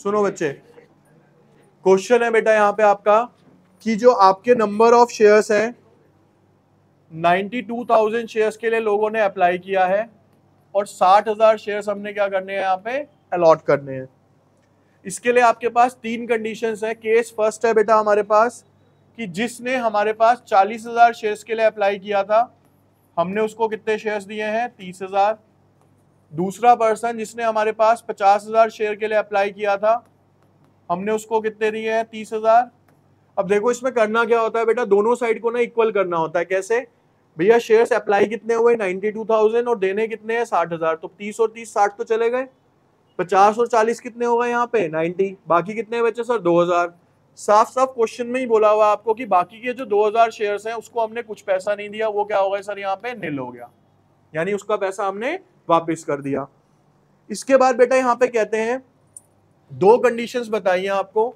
सुनो बच्चे, क्वेश्चन है बेटा यहाँ पे आपका कि जो आपके नंबर ऑफ शेयर्स हैं 92,000 शेयर्स के लिए लोगों ने अप्लाई किया है और 60,000 शेयर्स हमने क्या करने हैं यहाँ पे अलॉट करने हैं। इसके लिए आपके पास तीन कंडीशंस है। केस फर्स्ट है बेटा हमारे पास कि जिसने हमारे पास 40,000 शेयर्स के लिए अप्लाई किया था हमने उसको कितने शेयर्स दिए हैं 30,000। दूसरा पर्सन जिसने हमारे पास 50,000 शेयर के लिए अप्लाई किया था हमने उसको कितने दिए हैं 30,000। अब देखो इसमें करना क्या होता है बेटा, दोनों साइड को ना इक्वल करना होता है। कैसे भैया, शेयर्स अप्लाई कितने हुए 92,000 और देने कितने हैं 60,000, तो 30 और 30 60 तो चले गए। 50 और 40 कितने हो गए यहाँ पे 90, बाकी कितने बचे सर 2,000। साफ साफ क्वेश्चन में ही बोला हुआ आपको कि बाकी के जो 2,000 शेयर्स हैं उसको हमने कुछ पैसा नहीं दिया, वो क्या हो गया सर यहाँ पे निल हो गया, यानी उसका पैसा हमने वापस कर दिया। इसके बाद बेटा यहाँ पे कहते हैं दो कंडीशंस बताइए आपको।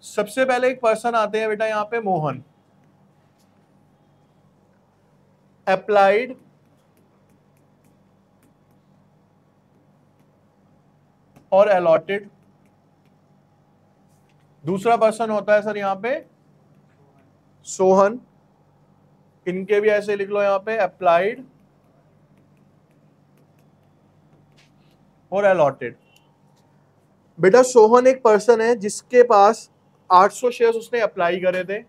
सबसे पहले एक पर्सन आते हैं बेटा यहाँ पे मोहन, अप्लाइड और अलॉटेड। दूसरा पर्सन होता है सर यहाँ पे सोहन, इनके भी ऐसे लिख लो यहाँ पे अप्लाइड और अलॉटेड। बेटा सोहन एक पर्सन है जिसके पास 800 शेयर्स उसने अप्लाई करे थे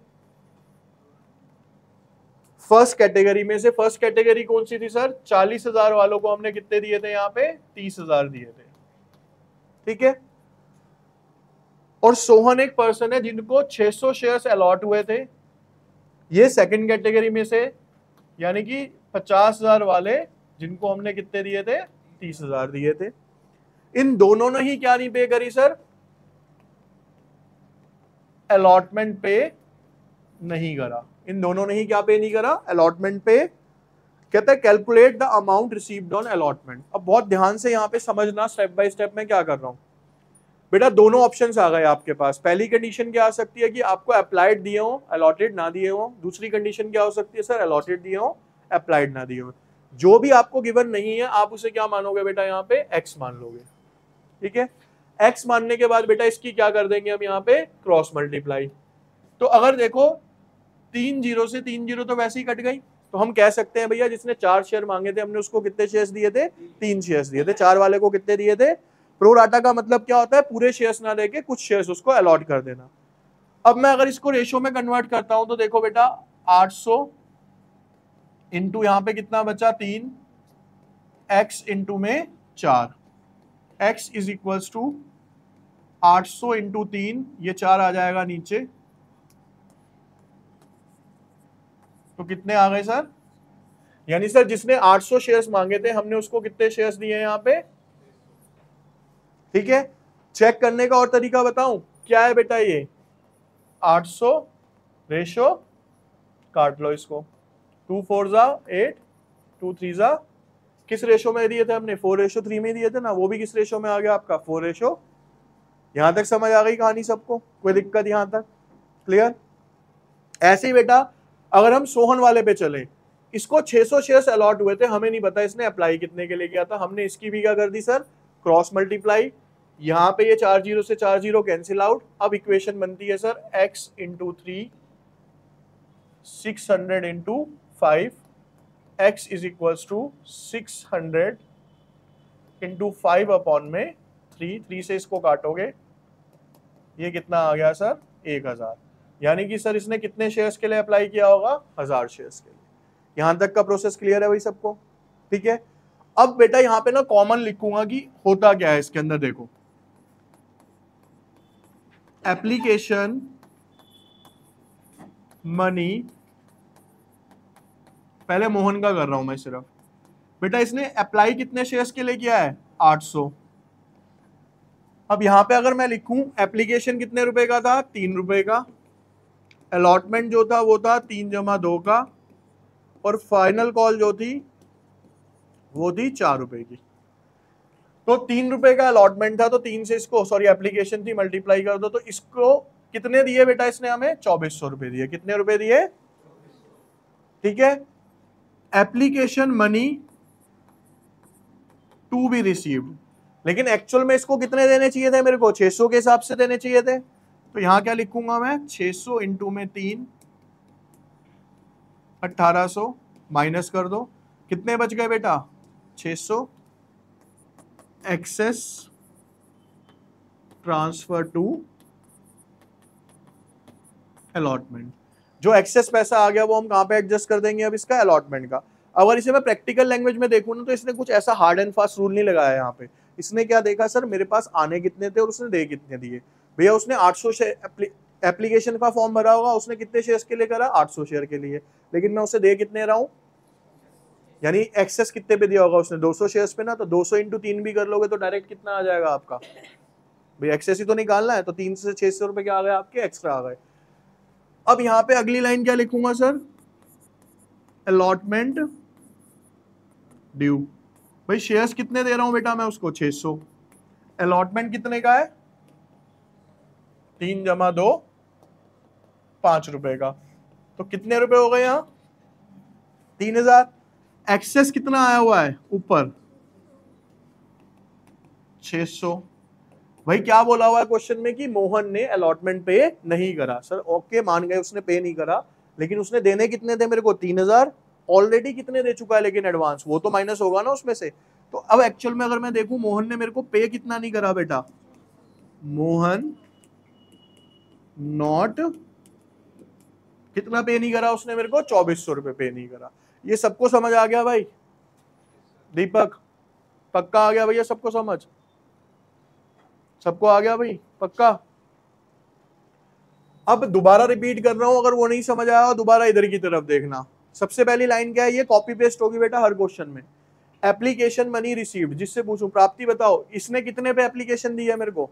फर्स्ट कैटेगरी में से। फर्स्ट कैटेगरी कौन सी थी सर, 40,000 वालों को हमने कितने दिए थे यहाँ पे 30,000 दिए थे, ठीक है। और सोहन एक पर्सन है जिनको 600 शेयर्स अलॉट हुए थे, ये सेकंड कैटेगरी में से, यानी कि 50,000 वाले जिनको हमने कितने दिए थे 30,000 दिए थे। इन दोनों ने ही क्या नहीं पे करी सर, अलॉटमेंट पे नहीं करा। इन दोनों ने ही क्या पे नहीं करा, अलॉटमेंट पे। कहता है calculate the amount received on allotment. अब बहुत ध्यान से यहाँ पे समझना, स्टेप बाय स्टेप में क्या कर रहा हूं बेटा। दोनों ऑप्शंस आ गए आपके पास। पहली कंडीशन क्या आ सकती है कि आपको अप्लाइड दिए हो अलॉटेड ना दिए हो। दूसरी कंडीशन क्या हो सकती है सर, अलॉटेड दिए हो अप्लाइड ना दिए हो। जो भी आपको गिवन नहीं है आप उसे क्या मानोगे बेटा, यहाँ पे एक्स मान लोगे, ठीक है। एक्स मानने के बाद बेटा इसकी क्या कर देंगे हम यहाँ पे क्रॉस मल्टीप्लाई। तो अगर देखो 3 जीरो से 3 जीरो तो वैसे ही कट गई, तो हम कह सकते हैं भैया जिसने 4 शेयर मांगे थे हमने उसको कितने शेयर्स दिए थे 3 शेयर्स दिए थे। 4 वाले को कितने दिए थे, प्रो राटा का मतलब क्या होता है पूरे शेयर्स ना देके कुछ शेयर्स उसको अलॉट कर देना। अब मैं अगर इसको रेशो में कन्वर्ट करता हूं तो देखो बेटा 800 इंटू यहाँ पे कितना बचा 3, एक्स इंटू में 4, x is equals to 800 into 3, ये 4 आ जाएगा नीचे, तो कितने आ गए सर, यानी सर जिसने 800 शेयर्स मांगे थे हमने उसको कितने शेयर्स दिए यहाँ पे, ठीक है। चेक करने का और तरीका बताऊं क्या है बेटा, ये 800 रेशो काट लो इसको, 2 4 जा 8, 2 3 जा, किस रेशो में दिए थे हमने 4:3 में दिए थे ना, वो भी किस रेशो में आ गया आपका 4 रेशो। यहां तक समझ आ गई कहानी सबको, कोई दिक्कत यहां तक क्लियर। ऐसे ही बेटा अगर हम सोहन वाले पे चले, इसको 600 शेयर्स अलॉट हुए थे, हमें नहीं पता इसने अप्लाई कितने के लिए किया था, हमने इसकी भी क्या कर दी सर क्रॉस मल्टीप्लाई। यहां पे ये 4 जीरो से 4 जीरो कैंसिल आउट। अब इक्वेशन बनती है sir x into 3 600 into 5, x is equals to 600 into 5 upon में 3 से इसको काटोगे, ये कितना आ गया सर 1000। यानी कि सर इसने कितने शेयर्स के लिए अप्लाई किया होगा 1000 शेयर्स के लिए। यहां तक का प्रोसेस क्लियर है भाई सबको, ठीक है। अब बेटा यहां पे ना कॉमन लिखूंगा कि होता क्या है इसके अंदर। देखो एप्लीकेशन मनी, पहले मोहन का कर रहा हूं मैं सिर्फ। बेटा इसने अप्लाई कितने शेयर्स के लिए किया है 800। अब यहां पे अगर मैं लिखूं एप्लीकेशन कितने रुपए का था 3 रुपए का, अलॉटमेंट जो था वो था 3 जमा 2 का, और फाइनल कॉल जो थी वो थी 4 रुपए की। तो 3 रुपए का अलॉटमेंट था, तो 3 से इसको सॉरी एप्लीकेशन थी मल्टीप्लाई कर दो, तो इसको कितने दिए बेटा इसने हमें 2400 रुपए दिए। कितने रुपए दिए, ठीक है। Application money to be received, लेकिन एक्चुअल में इसको कितने देने चाहिए थे मेरे को, 600 के हिसाब से देने चाहिए थे। तो यहां क्या लिखूंगा मैं, 600 इंटू में 3, 1800, माइनस कर दो, कितने बच गए बेटा, 600 एक्सेस ट्रांसफर टू अलॉटमेंट। जो एक्सेस पैसा आ गया वो हम कहां पे एडजस्ट कर देंगे अब, इसका अलॉटमेंट का। अगर इसे मैं प्रैक्टिकल लैंग्वेज में देखूं ना, तो इसने कुछ ऐसा हार्ड एंड फास्ट रूल नहीं लगाया यहाँ पे। इसने क्या देखा, सर मेरे पास आने कितने थे और उसने दे कितने दिए। भैया उसने 800 शेयर एप्लीकेशन का फॉर्म भरा होगा, उसने कितने शेयर्स के लिए करा, 800 शेयर के लिए, लेकिन मैं उसे दे कितने रहा हूं, यानी एक्सेस कितने पे दिया होगा उसने, 200 शेयर्स पे ना। तो 200 इंटू 3 भी कर लोगे तो डायरेक्ट कितना आ जाएगा आपका, भाई एक्सेस ही तो निकालना है, तो 3 से 600 रुपए क्या आ गए आपके, एक्स्ट्रा आ गए। अब यहाँ पे अगली लाइन क्या लिखूंगा सर, अलॉटमेंट ड्यू। भाई शेयर्स कितने दे रहा हूं बेटा मैं उसको, 600, अलॉटमेंट कितने का है, 3 जमा 2, 5 रुपए का। तो कितने रुपए हो गए यहाँ, 3000। एक्सेस कितना आया हुआ है ऊपर, 600। भाई क्या बोला हुआ है क्वेश्चन में कि मोहन ने अलॉटमेंट पे नहीं करा। सर ओके मान गए उसने पे नहीं करा, लेकिन उसने देने कितने थे मेरे को, 3000। ऑलरेडी कितने दे चुका है लेकिन एडवांस, वो तो माइनस होगा ना उसमें से। तो अब एक्चुअल में अगर मैं देखूं, मोहन ने मेरे को पे कितना नहीं करा बेटा, मोहन नॉट कितना पे नहीं करा उसने मेरे को, 2400 रुपए पे नहीं करा। ये सबको समझ आ गया भाई, दीपक पक्का आ गया भैया, सबको समझ, सबको आ गया भाई पक्का। अब दोबारा रिपीट कर रहा हूं, अगर वो नहीं समझ आया दोबारा इधर की तरफ देखना। सबसे पहली लाइन क्या है, ये कॉपी पेस्ट होगी बेटा हर क्वेश्चन में। एप्लीकेशन मनी रिसीव्ड, जिससे पूछूं प्राप्ति बताओ, इसने कितने पे एप्लीकेशन दी है मेरे को,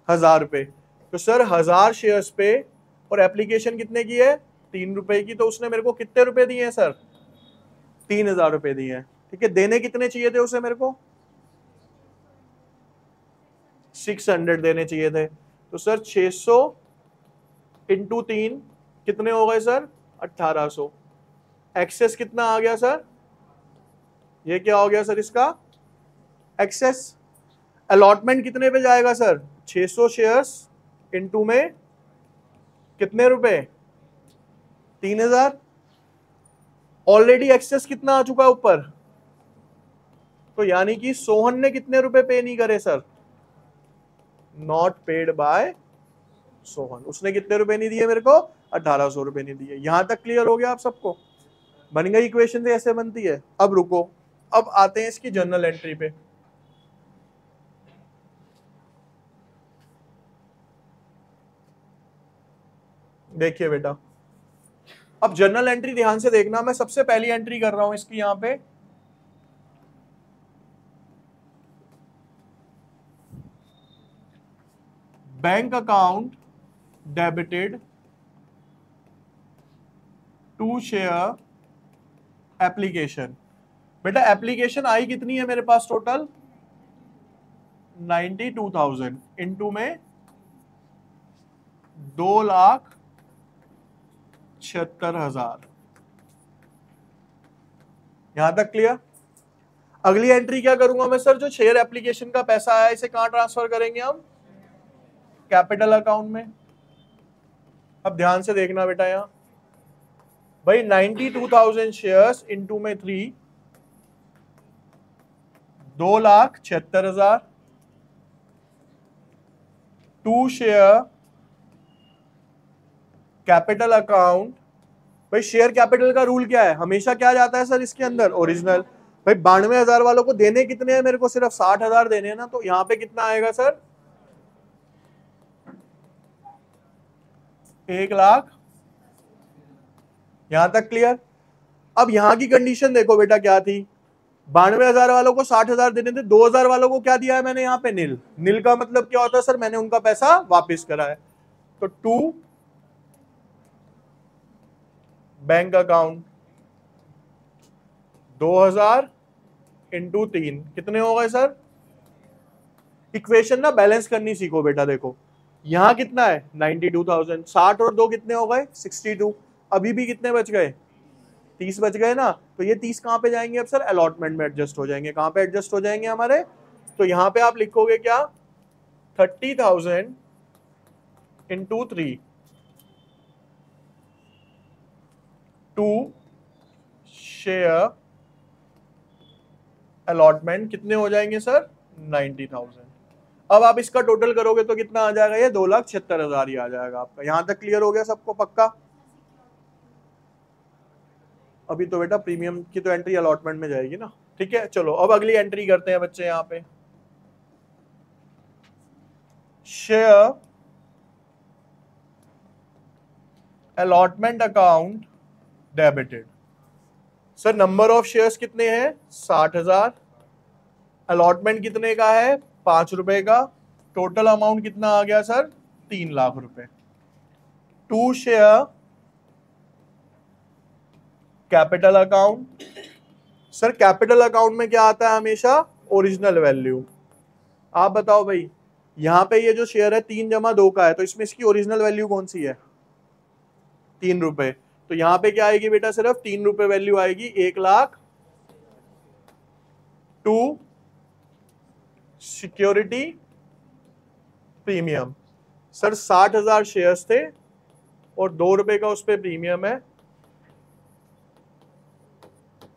1000 रुपए। तो सर 1000 शेयर्स पे और एप्लीकेशन कितने की है, 3 रुपए की, तो उसने मेरे को कितने रुपए दिए हैं सर, 3000 रुपए दिए हैं। ठीक है, देने कितने चाहिए थे उसे मेरे को, 600 देने चाहिए थे। तो सर 600 इंटू 3 कितने हो गए सर, 1800। एक्सेस कितना आ गया सर, ये क्या हो गया सर इसका एक्सेस। अलॉटमेंट कितने पे जाएगा सर, 600 शेयर्स इंटू में कितने रुपए, 3000। ऑलरेडी एक्सेस कितना आ चुका है ऊपर, तो यानी कि सोहन ने कितने रुपए पे नहीं करे sir, not paid bye Sohan. उसने कितने रुपए नहीं दिए मेरे को, 1800 रुपए नहीं दिए। यहां तक क्लियर हो गया आप सबको, बन गई इक्वेशन तो ऐसे बनती है। अब रुको, अब आते हैं इसकी जर्नल एंट्री पे। देखिए बेटा, अब जर्नल एंट्री ध्यान से देखना, मैं सबसे पहली एंट्री कर रहा हूं इसकी यहां पे, bank account debited to share application. बेटा एप्लीकेशन आई कितनी है मेरे पास टोटल, 92,000 इंटू में 2,76,000। यहां तक क्लियर। अगली एंट्री क्या करूंगा मैं सर, जो शेयर एप्लीकेशन का पैसा आया इसे कहां ट्रांसफर करेंगे हम, कैपिटल अकाउंट में। अब ध्यान से देखना बेटा, यहां भाई 92,000 शेयर्स इंटू में 3, 2,76,000 टू शेयर कैपिटल अकाउंट। भाई शेयर कैपिटल का रूल क्या है, हमेशा क्या जाता है सर इसके अंदर, ओरिजिनल। भाई 92,000 वालों को देने कितने हैं मेरे को, सिर्फ 60,000 देने हैं ना, तो यहां पे कितना आएगा सर, 1,00,000। यहां तक क्लियर। अब यहां की कंडीशन देखो बेटा क्या थी, 92,000 वालों को 60,000 देने थे, 2,000 वालों को क्या दिया है मैंने यहाँ पे, नील। नील का मतलब क्या होता है सर, मैंने उनका पैसा वापस करा है। तो 2 बैंक अकाउंट 2,000 इंटू 3 कितने हो गए सर। इक्वेशन ना बैलेंस करनी सीखो बेटा। देखो यहां कितना है 92,000, 60 और 2 कितने हो गए 62, अभी भी कितने बच गए 30 बच गए ना, तो ये 30 कहाँ पे जाएंगे अब सर, अलॉटमेंट में एडजस्ट हो जाएंगे। कहाँ पे एडजस्ट हो जाएंगे हमारे, तो यहाँ पे आप लिखोगे क्या, 30,000 इंटू 3 टू शेयर अलॉटमेंट, कितने हो जाएंगे सर, 90,000। अब आप इसका टोटल करोगे तो कितना आ जाएगा, ये 2,76,000 ही आ जाएगा आपका। यहां तक क्लियर हो गया सबको पक्का। अभी तो बेटा प्रीमियम की तो एंट्री अलॉटमेंट में जाएगी ना, ठीक है। चलो अब अगली एंट्री करते हैं बच्चे, यहाँ पे share allotment account debited. Sir number of shares कितने हैं, 60,000, अलॉटमेंट कितने का है, 5 रुपए का, टोटल अमाउंट कितना आ गया सर, 3 लाख रुपए। To share capital account. Sir capital account में क्या आता है हमेशा, ओरिजिनल वैल्यू। आप बताओ भाई, यहां पे ये जो शेयर है 3 जमा 2 का है, तो इसमें इसकी ओरिजिनल वैल्यू कौन सी है, 3 रुपए। तो यहां पे क्या आएगी बेटा, सिर्फ 3 रुपए वैल्यू आएगी, 1 lakh. To security premium. Sir 60,000 shares थे और 2 रुपए का उस पर प्रीमियम है,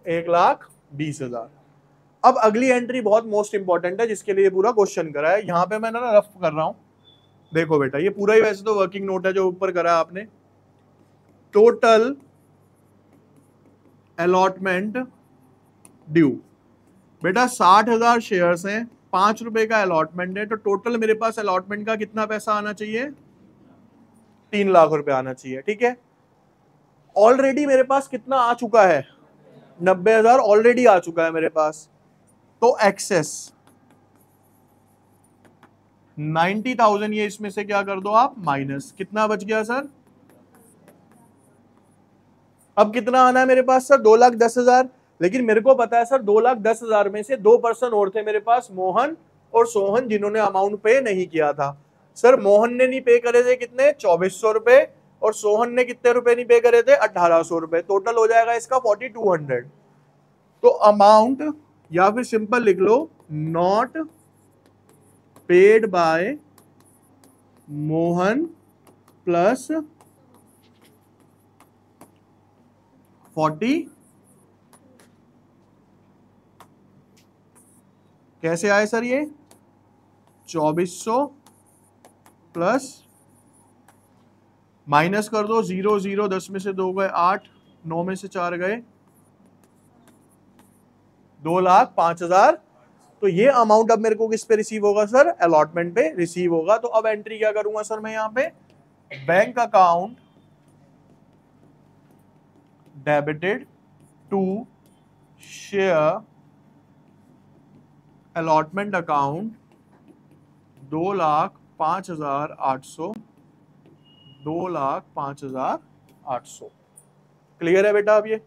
1,20,000। अब अगली एंट्री बहुत मोस्ट इंपॉर्टेंट है, जिसके लिए पूरा क्वेश्चन करा है। यहां पे मैं ना रफ कर रहा हूं, देखो बेटा ये पूरा ही वैसे तो वर्किंग नोट है जो ऊपर करा है आपने। टोटल अलॉटमेंट ड्यू, बेटा 60,000 शेयर्स हैं, 5 रुपए का अलॉटमेंट है, तो टोटल मेरे पास अलॉटमेंट का कितना पैसा आना चाहिए, 3 लाख रुपए आना चाहिए, ठीक है। ऑलरेडी मेरे पास कितना आ चुका है, 90,000 ऑलरेडी आ चुका है मेरे पास, तो एक्सेस 90,000 ये इसमें से क्या कर दो आप, माइनस, कितना बच गया सर। अब कितना आना है मेरे पास सर, 2,10,000। लेकिन मेरे को पता है सर 2,10,000 में से 2 पर्सन और थे मेरे पास, मोहन और सोहन, जिन्होंने अमाउंट पे नहीं किया था। सर मोहन ने नहीं पे करे थे कितने, 2,400 रुपए, और सोहन ने कितने रुपए नहीं पे करे थे, 1,800 रुपए। टोटल हो जाएगा इसका 4,200। तो अमाउंट, या फिर सिंपल लिख लो, not paid by Mohan plus 40, कैसे आए सर ये, 2,400 प्लस, माइनस कर दो, 0 0, 10 में से 2 गए 8, 9 में से 4 गए 2,05,000। तो ये अमाउंट अब मेरे को किस पे रिसीव होगा सर, अलॉटमेंट पे रिसीव होगा। तो अब एंट्री क्या करूंगा सर मैं यहाँ पे, bank account debited to share allotment account 2,05,800, 2,05,800। Clear है बेटा अब ये,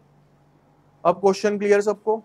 अब क्वेश्चन क्लियर सबको।